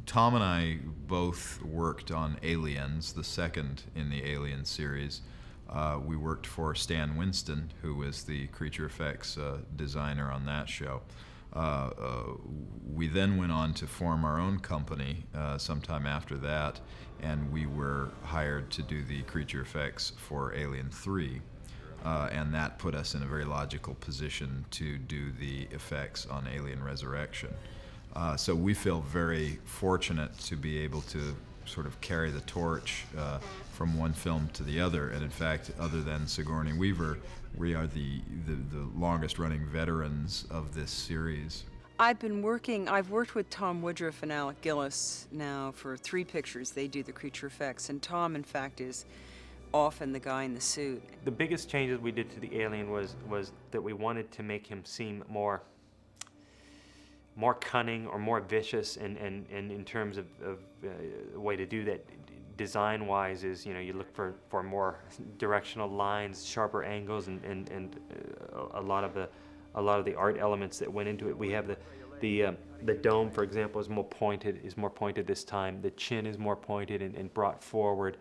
Tom and I both worked on Aliens, the second in the Alien series. We worked for Stan Winston, who was the creature effects designer on that show. We then went on to form our own company sometime after that, and we were hired to do the creature effects for Alien 4. And that put us in a very logical position to do the effects on Alien Resurrection. So we feel very fortunate to be able to sort of carry the torch from one film to the other. And in fact, other than Sigourney Weaver, we are the longest running veterans of this series. I've worked with Tom Woodruff and Alec Gillis now for 3 pictures. They do the creature effects, and Tom, in fact, is often the guy in the suit. The biggest changes we did to the alien was that we wanted to make him seem more cunning or more vicious, and in terms of a way to do that design-wise is, you look for more directional lines, sharper angles, and a lot of the art elements that went into it. We have the dome, for example, is more pointed this time. The chin is more pointed and brought forward.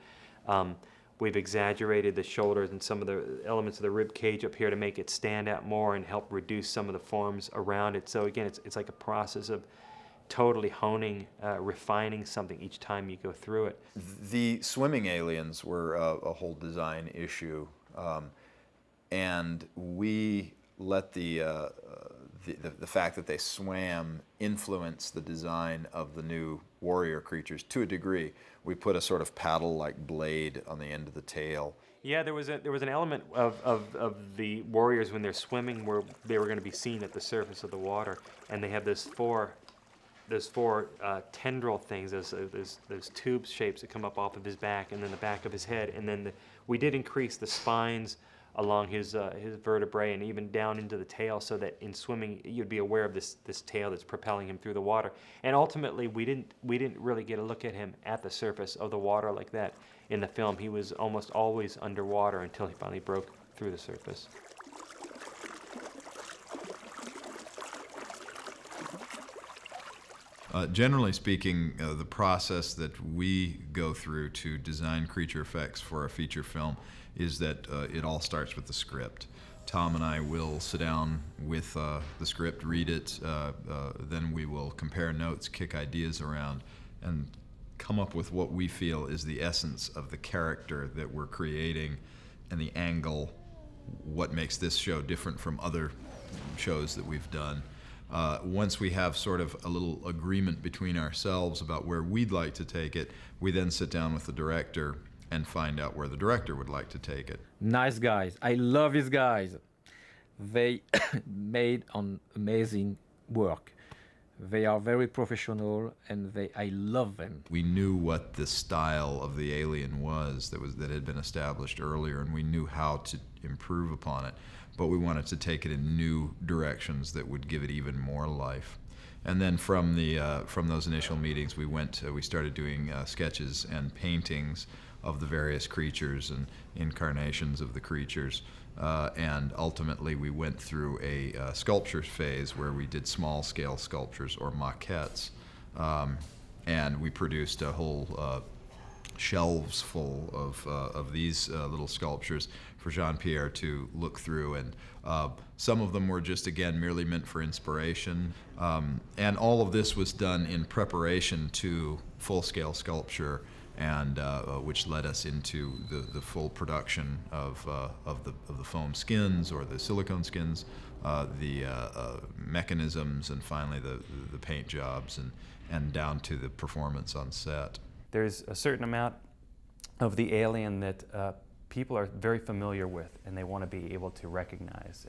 We've exaggerated the shoulders and some of the elements of the rib cage up here to make it stand out more and help reduce some of the forms around it. So again, it's like a process of totally honing, refining something each time you go through it. The swimming aliens were a whole design issue, and we let the fact that they swam influence the design of the new warrior creatures to a degree. We put a sort of paddle-like blade on the end of the tail. Yeah, there was an element of the warriors when they're swimming where they were going to be seen at the surface of the water, and they have those four tendril things, those tube shapes that come up off of his back, and then the back of his head, and then we did increase the spines along his vertebrae and even down into the tail, so that in swimming you'd be aware of this tail that's propelling him through the water. And ultimately, we didn't really get a look at him at the surface of the water like that in the film. He was almost always underwater until he finally broke through the surface. Generally speaking, the process that we go through to design creature effects for a feature film is that it all starts with the script. Tom and I will sit down with the script, read it, then we will compare notes, kick ideas around, and come up with what we feel is the essence of the character that we're creating and the angle, what makes this show different from other shows that we've done. Once we have sort of a little agreement between ourselves about where we'd like to take it, we then sit down with the director and find out where the director would like to take it. Nice guys. I love these guys. They made an amazing work. They are very professional, and I love them. We knew what the style of the alien was that had been established earlier, and we knew how to improve upon it. But we wanted to take it in new directions that would give it even more life. And then from those initial meetings, we started doing sketches and paintings of the various creatures and incarnations of the creatures. And ultimately, we went through a sculpture phase where we did small-scale sculptures or maquettes. And we produced a whole shelves full of these little sculptures for Jean-Pierre to look through, and some of them were just, again, merely meant for inspiration. And all of this was done in preparation to full-scale sculpture, and which led us into the full production of the foam skins or the silicone skins, the mechanisms, and finally the paint jobs, and down to the performance on set. There's a certain amount of the alien that people are very familiar with and they want to be able to recognize,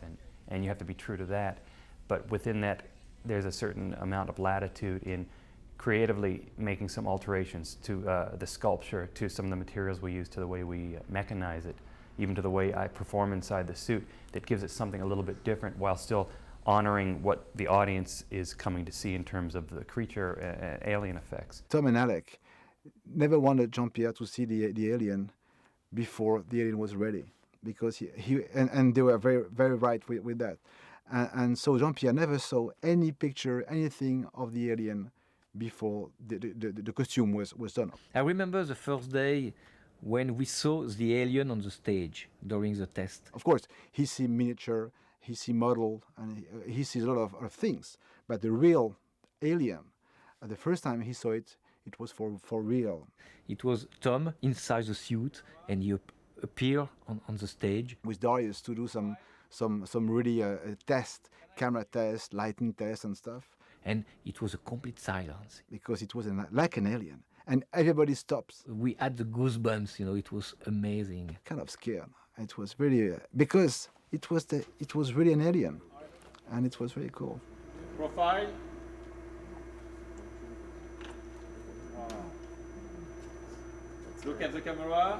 and you have to be true to that. But within that, there's a certain amount of latitude in creatively making some alterations to the sculpture, to some of the materials we use, to the way we mechanize it, even to the way I perform inside the suit, that gives it something a little bit different while still honoring what the audience is coming to see in terms of the creature alien effects. Tom and Alec never wanted Jean-Pierre to see the alien before the alien was ready, because and they were very, very right with that. And so Jean-Pierre never saw any picture, anything of the alien before the costume was done. I remember the first day when we saw the alien on the stage during the test. Of course, he sees miniature, he sees model, and he sees a lot of things. But the real alien, the first time he saw it, it was for real. It was Tom inside the suit, and he appeared on the stage. With Darius to do some really test, camera test, lighting test and stuff. And it was a complete silence. Because it was like an alien. And everybody stops. We had the goosebumps, you know, it was amazing. Kind of scared. It was really, because it was really an alien. And it was very cool. Profile. Let's look at the camera.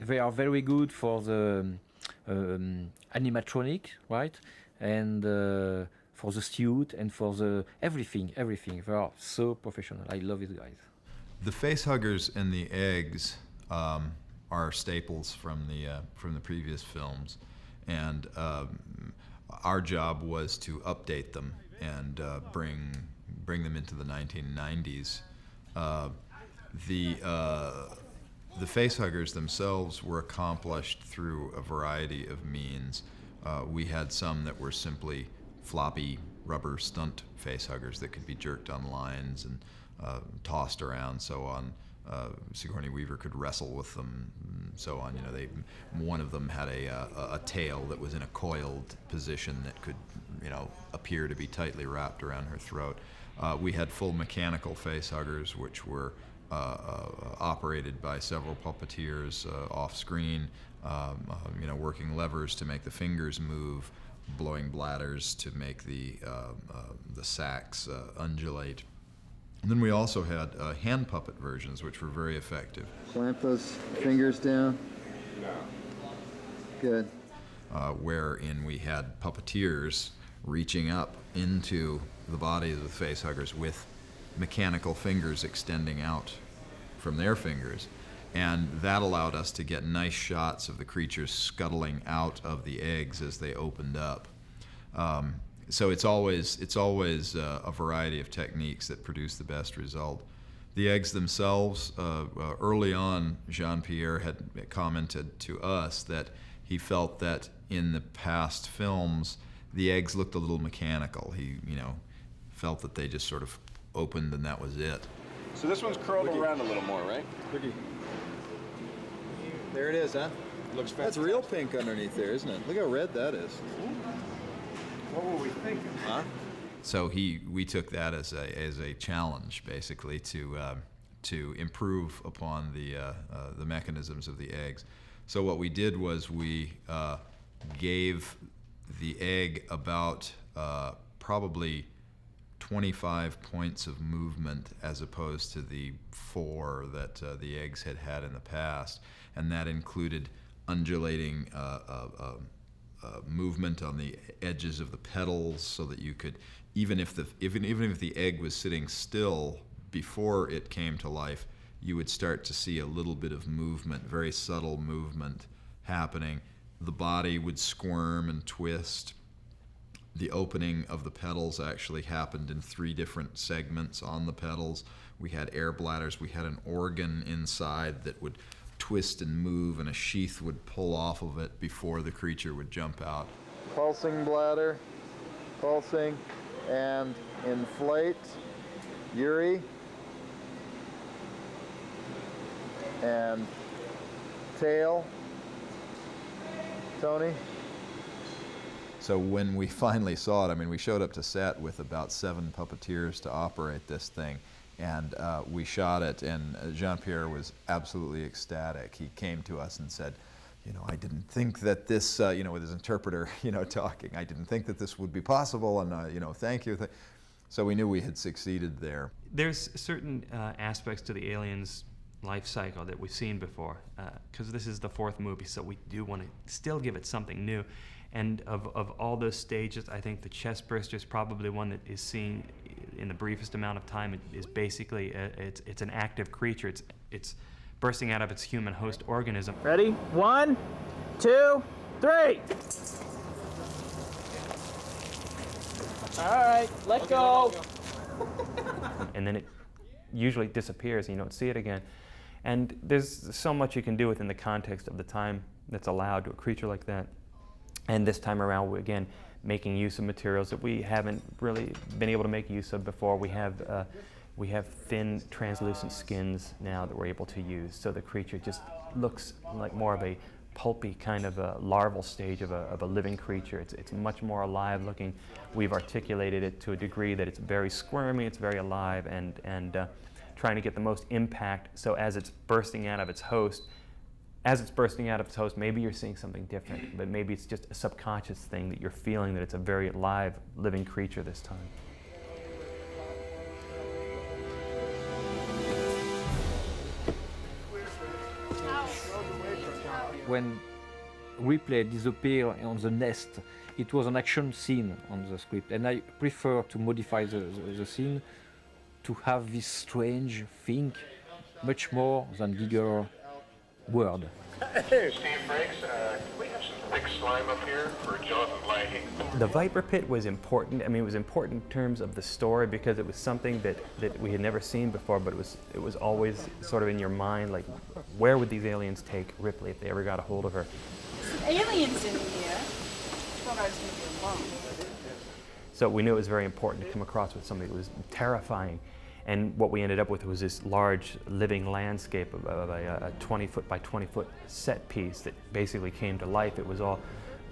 They are very good for the animatronic, right? And for the suit and for the everything. They are so professional. I love these guys. The face huggers and the eggs are staples from the previous films, and our job was to update them and bring them into the 1990s. The face huggers themselves were accomplished through a variety of means. We had some that were simply floppy rubber stunt face huggers that could be jerked on lines and tossed around, so on. Sigourney Weaver could wrestle with them, and so on. You know, one of them had a tail that was in a coiled position that could, you know, appear to be tightly wrapped around her throat. We had full mechanical face huggers, which were operated by several puppeteers off screen, you know, working levers to make the fingers move, blowing bladders to make the sacks undulate. And then we also had hand puppet versions, which were very effective. Clamp those fingers down. Good. Wherein we had puppeteers reaching up into the bodies of the face huggers with mechanical fingers extending out from their fingers, and that allowed us to get nice shots of the creatures scuttling out of the eggs as they opened up. So it's always a variety of techniques that produce the best result. The eggs themselves, early on, Jean-Pierre had commented to us that he felt that in the past films, the eggs looked a little mechanical. He, you know, felt that they just sort of opened and that was it. So this one's curled around a little more, right? There it is, huh? Looks fantastic. That's real pink underneath there, isn't it? Look how red that is. What were we thinking? Huh? So we took that as a challenge, basically, to improve upon the mechanisms of the eggs. So what we did was we gave the egg about probably 25 points of movement as opposed to the 4 that the eggs had in the past, and that included undulating movement on the edges of the petals, so that you could, even if the egg was sitting still before it came to life, you would start to see a little bit of movement, very subtle movement happening. The body would squirm and twist. The opening of the petals actually happened in 3 different segments on the petals. We had air bladders. We had an organ inside that would twist and move, and a sheath would pull off of it before the creature would jump out. Pulsing bladder, pulsing, and inflate. Yuri. And tail. Tony. So when we finally saw it, I mean, we showed up to set with about 7 puppeteers to operate this thing, and we shot it, and Jean-Pierre was absolutely ecstatic. He came to us and said, you know, I didn't think that this, you know, with his interpreter, you know, talking, I didn't think that this would be possible, and, you know, thank you. So we knew we had succeeded there. There's certain aspects to the aliens' life cycle that we've seen before, because this is the 4th movie, so we do want to still give it something new. And of all those stages, I think the chest burster is probably one that is seen in the briefest amount of time. It is basically it's an active creature. It's bursting out of its human host organism. Ready? 1, 2, 3. All right, let go. and then it usually disappears and you don't see it again. And there's so much you can do within the context of the time that's allowed to a creature like that. And this time around, we're again making use of materials that we haven't really been able to make use of before. We have thin, translucent skins now that we're able to use, so the creature just looks like more of a pulpy kind of a larval stage of a living creature. It's much more alive looking. We've articulated it to a degree that it's very squirmy, it's very alive, and trying to get the most impact, so as it's bursting out of its host, maybe you're seeing something different, but maybe it's just a subconscious thing that you're feeling that it's a very alive, living creature this time. When Ripley disappeared on the nest, it was an action scene on the script, and I prefer to modify the scene to have this strange thing much more than bigger word. Steve Briggs, can we have some thick slime up here for Jonathan Blaney? The Viper Pit was important. I mean, it was important in terms of the story because it was something that we had never seen before, but it was always sort of in your mind, like, where would these aliens take Ripley if they ever got a hold of her? Some aliens in here. Thought I was going to be alone. So we knew it was very important to come across with something that was terrifying. And what we ended up with was this large living landscape of a 20-foot by 20-foot set piece that basically came to life. It was all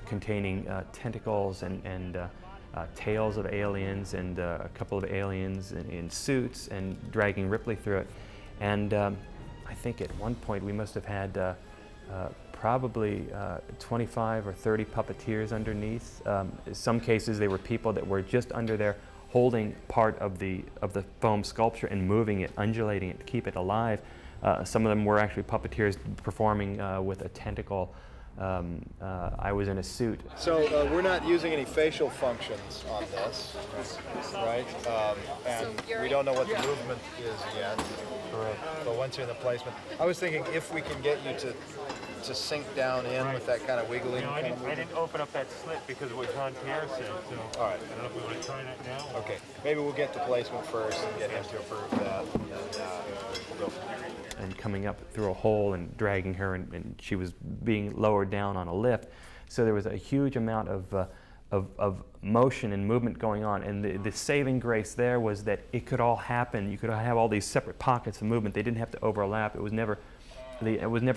containing tentacles and tails of aliens and a couple of aliens in suits and dragging Ripley through it. And I think at one point we must have had probably 25 or 30 puppeteers underneath. In some cases they were people that were just under there holding part of the foam sculpture and moving it, undulating it to keep it alive. Some of them were actually puppeteers performing with a tentacle. I was in a suit. So we're not using any facial functions on this, right? And we don't know what the movement is yet. Correct. But once you're in the placement, I was thinking if we can get you to sink down in with that kind of wiggling. No, I didn't open up that slit because of what John Pierre said. So all right. I don't know if we want to try that now. Okay. Maybe we'll get to placement first and get him to approve that, and we'll go from there. And coming up through a hole and dragging her, and she was being lowered down on a lift. So there was a huge amount of motion and movement going on. And the saving grace there was that it could all happen. You could have all these separate pockets of movement. They didn't have to overlap. It was never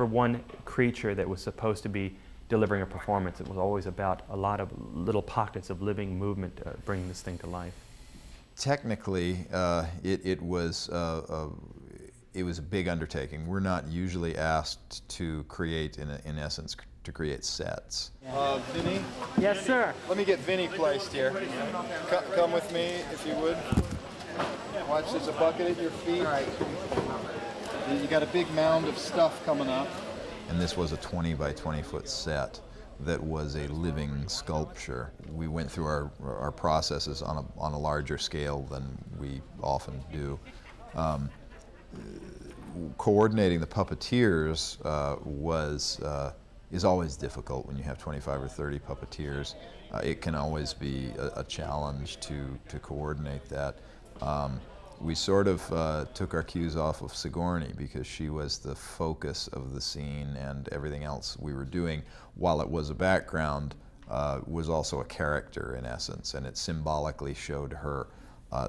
one creature that was supposed to be delivering a performance. It was always about a lot of little pockets of living movement bringing this thing to life. Technically, it was a big undertaking. We're not usually asked to create, in essence, to create sets. Vinny? Yes, sir. Let me get Vinny placed here. Come with me, if you would. Watch, there's a bucket at your feet. You got a big mound of stuff coming up. And this was a 20 by 20 foot set that was a living sculpture. We went through our processes on a larger scale than we often do. Coordinating the puppeteers is always difficult when you have 25 or 30 puppeteers. It can always be a challenge to coordinate that. We sort of took our cues off of Sigourney because she was the focus of the scene, and everything else we were doing, while it was a background, was also a character in essence, and it symbolically showed her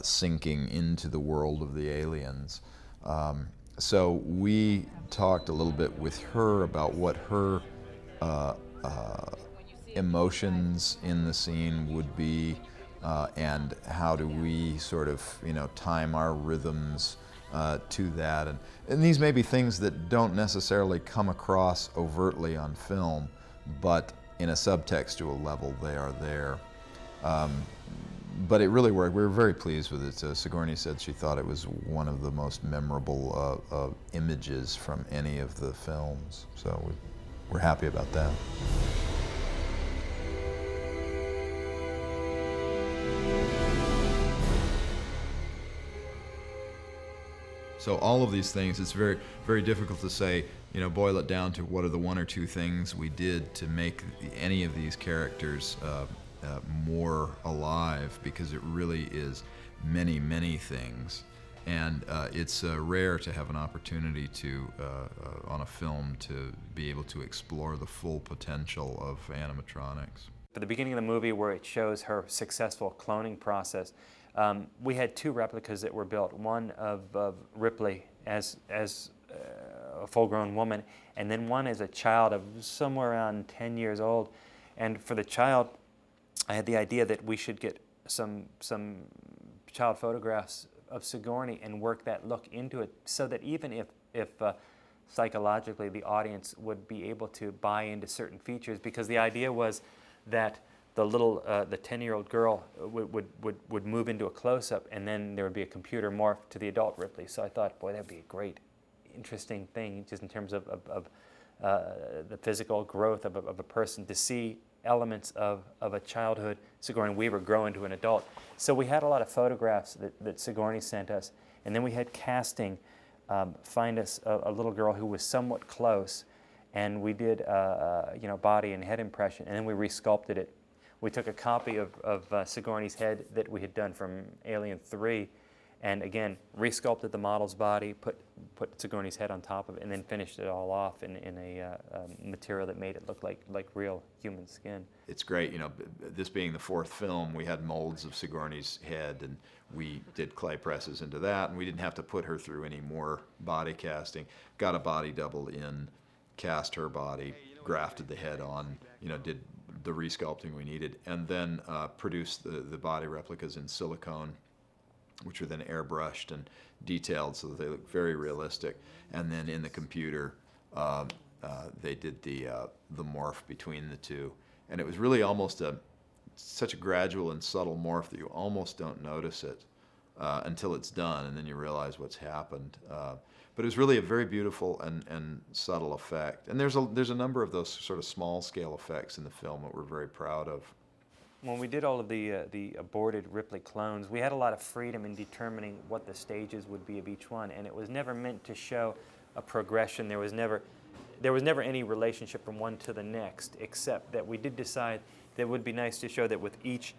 sinking into the world of the aliens. So we talked a little bit with her about what her emotions in the scene would be, and how do we sort of, time our rhythms to that. And these may be things that don't necessarily come across overtly on film, but in a subtextual level they are there. But it really worked. We were very pleased with it. Sigourney said she thought it was one of the most memorable images from any of the films. So we're happy about that. So all of these things, it's very, very difficult to say, boil it down to what are the one or two things we did to make any of these characters more alive, because it really is many, many things. And it's rare to have an opportunity to, on a film, to be able to explore the full potential of animatronics. For the beginning of the movie, where it shows her successful cloning process, we had two replicas that were built. One of Ripley as a full-grown woman, and then one as a child of somewhere around 10 years old. And for the child, I had the idea that we should get some child photographs of Sigourney and work that look into it, so that even if psychologically the audience would be able to buy into certain features, because the idea was that the little the 10-year-old girl would move into a close-up, and then there would be a computer morph to the adult Ripley. So I thought, boy, that'd be a great, interesting thing, just in terms of the physical growth of a person, to see elements of a childhood Sigourney Weaver grow into an adult. So we had a lot of photographs that Sigourney sent us, and then we had casting find us a little girl who was somewhat close, and we did body and head impression, and then we resculpted it. We took a copy of Sigourney's head that we had done from Alien 3, and again resculpted the model's body, put Sigourney's head on top of it, and then finished it all off in a material that made it look like real human skin. It's great, you know, this being the fourth film, we had molds of Sigourney's head, and we did clay presses into that, and we didn't have to put her through any more body casting. Got a body double in, cast her body, grafted the head on, you know, did the resculpting we needed, and then produced the body replicas in silicone, which were then airbrushed and detailed so that they look very realistic. And then in the computer, they did the morph between the two. And it was really almost such a gradual and subtle morph that you almost don't notice it until it's done, and then you realize what's happened. But it was really a very beautiful and subtle effect. And there's a number of those sort of small-scale effects in the film that we're very proud of. When we did all of the aborted Ripley clones, we had a lot of freedom in determining what the stages would be of each one, and it was never meant to show a progression. There was never any relationship from one to the next, except that we did decide that it would be nice to show that with each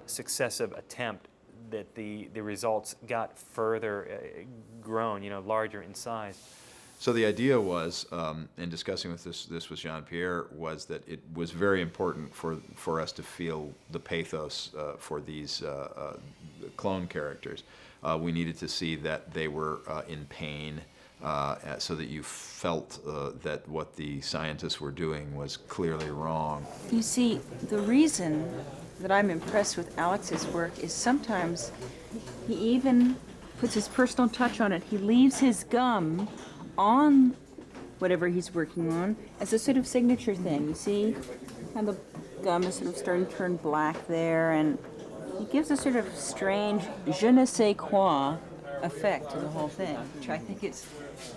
successive attempt, that the results got further grown, larger in size. So the idea was, in discussing with this with Jean-Pierre, was that it was very important for us to feel the pathos for these clone characters. We needed to see that they were in pain, so that you felt that what the scientists were doing was clearly wrong. You see, the reason that I'm impressed with Alex's work is sometimes he even puts his personal touch on it. He leaves his gum on whatever he's working on as a sort of signature thing. You see how the gum is sort of starting to turn black there, and he gives a sort of strange je ne sais quoi effect to the whole thing, which I think is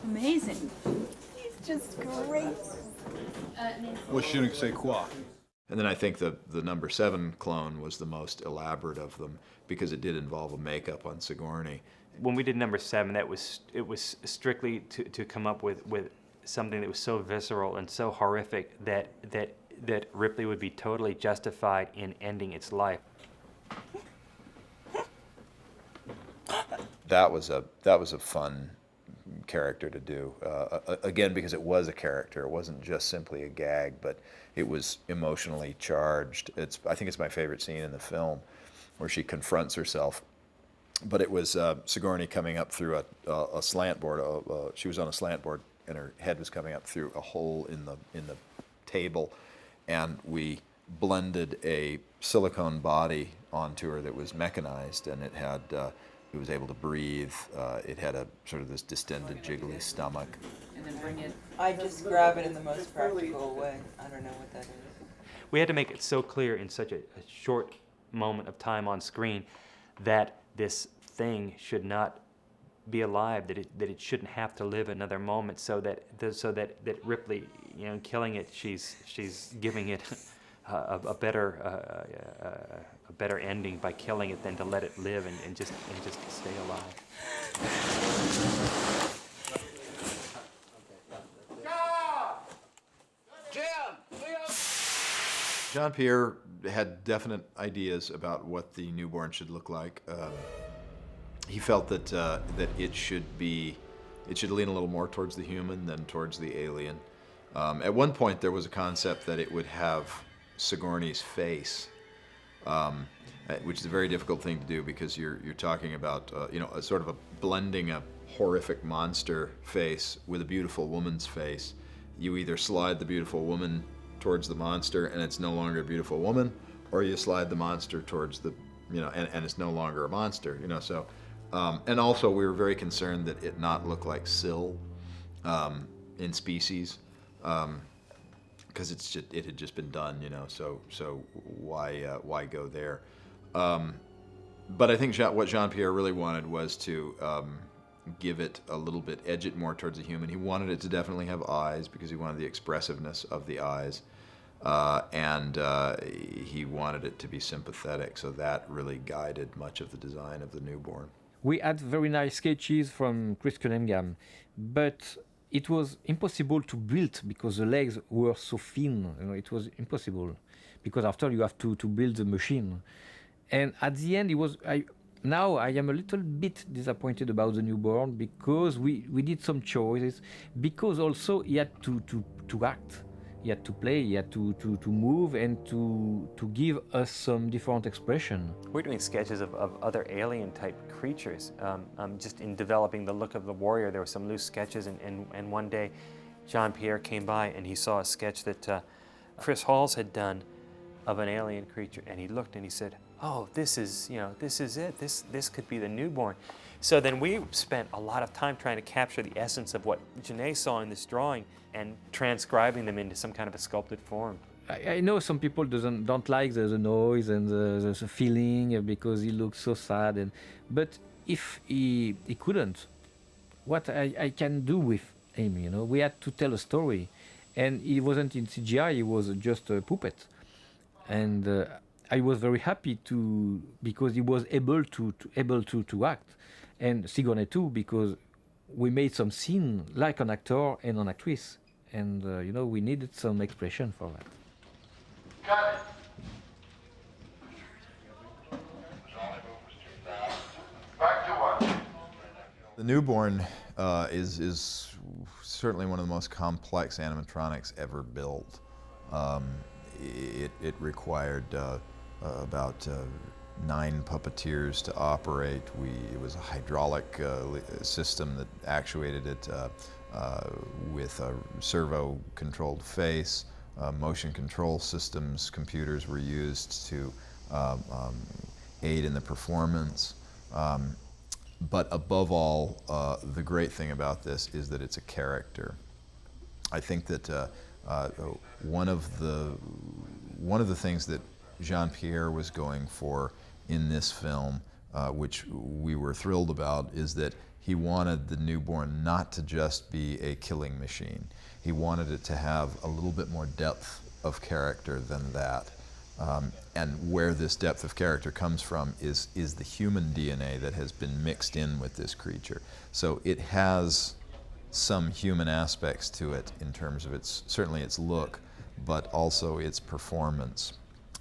amazing. He's just great. Well, je ne sais quoi. And then I think the number 7 clone was the most elaborate of them, because it did involve a makeup on Sigourney. When we did number 7, it was strictly to come up with something that was so visceral and so horrific that Ripley would be totally justified in ending its life. That was a fun character to do. Again, because it was a character. It wasn't just simply a gag, but it was emotionally charged. I think it's my favorite scene in the film, where she confronts herself. But it was Sigourney coming up through a slant board. She was on a slant board, and her head was coming up through a hole in the table, and we blended a silicone body onto her that was mechanized, and it was able to breathe. It had a sort of this distended, jiggly stomach. And then bring it. I just grab it in the most practical way. I don't know what that is. We had to make it so clear in such a short moment of time on screen that this thing should not be alive, that it shouldn't have to live another moment, so that Ripley, killing it, she's giving it a better ending by killing it than to let it live and just stay alive. Jean-Pierre had definite ideas about what the newborn should look like. He felt that it should lean a little more towards the human than towards the alien. At one point, there was a concept that it would have Sigourney's face, which is a very difficult thing to do because you're talking about a sort of a blending a horrific monster face with a beautiful woman's face. You either slide the beautiful woman towards the monster and it's no longer a beautiful woman, or you slide the monster towards the and it's no longer a monster. So. And also, we were very concerned that it not look like Syl in Species, because it had just been done, So why go there? But I think what Jean-Pierre really wanted was to give it a little bit, edge it more towards the human. He wanted it to definitely have eyes because he wanted the expressiveness of the eyes, and he wanted it to be sympathetic. So that really guided much of the design of the newborn. We had very nice sketches from Chris Cunningham, but it was impossible to build because the legs were so thin. It was impossible because after you have to build the machine. And at the end, now I am a little bit disappointed about the newborn because we did some choices, because also he had to act. He had to play, he had to move and to give us some different expression. We're doing sketches of other alien-type creatures. Just in developing the look of the warrior, there were some loose sketches, and one day Jean-Pierre came by and he saw a sketch that Chris Halls had done of an alien creature, and he looked and he said, "Oh, this is it. This could be the newborn." So then we spent a lot of time trying to capture the essence of what Janae saw in this drawing and transcribing them into some kind of a sculpted form. I know some people don't like the noise and the feeling because he looks so sad. But if he couldn't, what I can do with him, we had to tell a story, and he wasn't in CGI. He was just a puppet, and I was very happy because he was able to act, and Sigourney too, because we made some scene like an actor and an actress, and we needed some expression for that. Cut it. Back to one. The newborn is certainly one of the most complex animatronics ever built. It required about 9 puppeteers to operate. It was a hydraulic system that actuated it with a servo-controlled face. Motion control systems, computers were used to aid in the performance. But above all, the great thing about this is that it's a character. I think that one of the things that Jean-Pierre was going for in this film, which we were thrilled about, is that he wanted the newborn not to just be a killing machine. He wanted it to have a little bit more depth of character than that. And where this depth of character comes from is the human DNA that has been mixed in with this creature. So it has some human aspects to it in terms of certainly its look, but also its performance.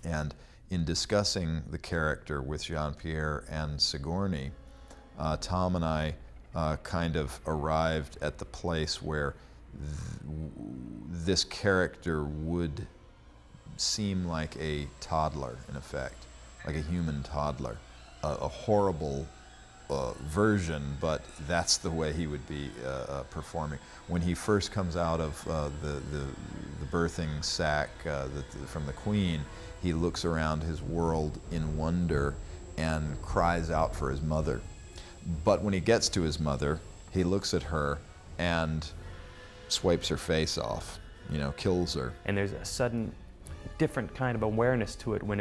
And in discussing the character with Jean-Pierre and Sigourney, Tom and I kind of arrived at the place where this character would seem like a toddler, in effect, like a human toddler, a horrible version, but that's the way he would be performing. When he first comes out of the birthing sac from the Queen, he looks around his world in wonder and cries out for his mother. But when he gets to his mother, he looks at her and swipes her face off, kills her. And there's a sudden different kind of awareness to it when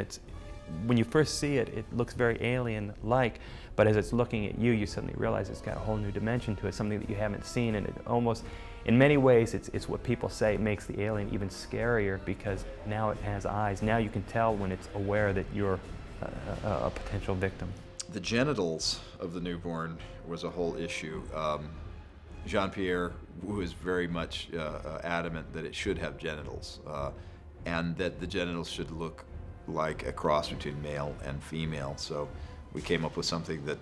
you first see it. It looks very alien-like, but as it's looking at you, you suddenly realize it's got a whole new dimension to it, something that you haven't seen, and it almost, in many ways, it's what people say makes the alien even scarier, because now it has eyes. Now you can tell when it's aware that you're a potential victim. The genitals of the newborn was a whole issue. Jean-Pierre was very much adamant that it should have genitals. and that the genitals should look like a cross between male and female. So we came up with something that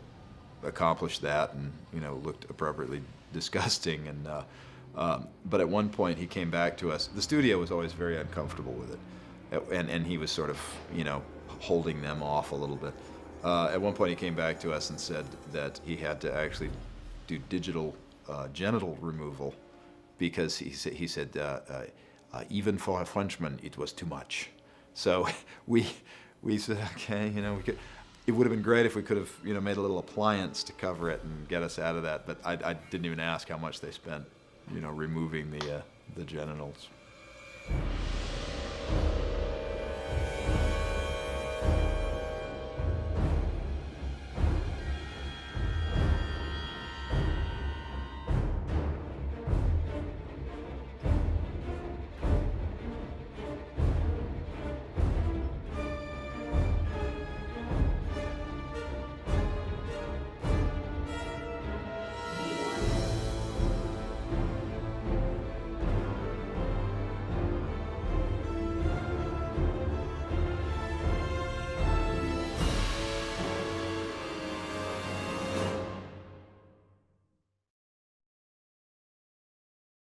accomplished that, and looked appropriately disgusting. And but at one point he came back to us. The studio was always very uncomfortable with it, and he was sort of holding them off a little bit. At one point he came back to us and said that he had to actually do digital genital removal because he said even for a Frenchman it was too much. So we said, okay, we could. It would have been great if we could have made a little appliance to cover it and get us out of that. But I didn't even ask how much they spent removing the genitals.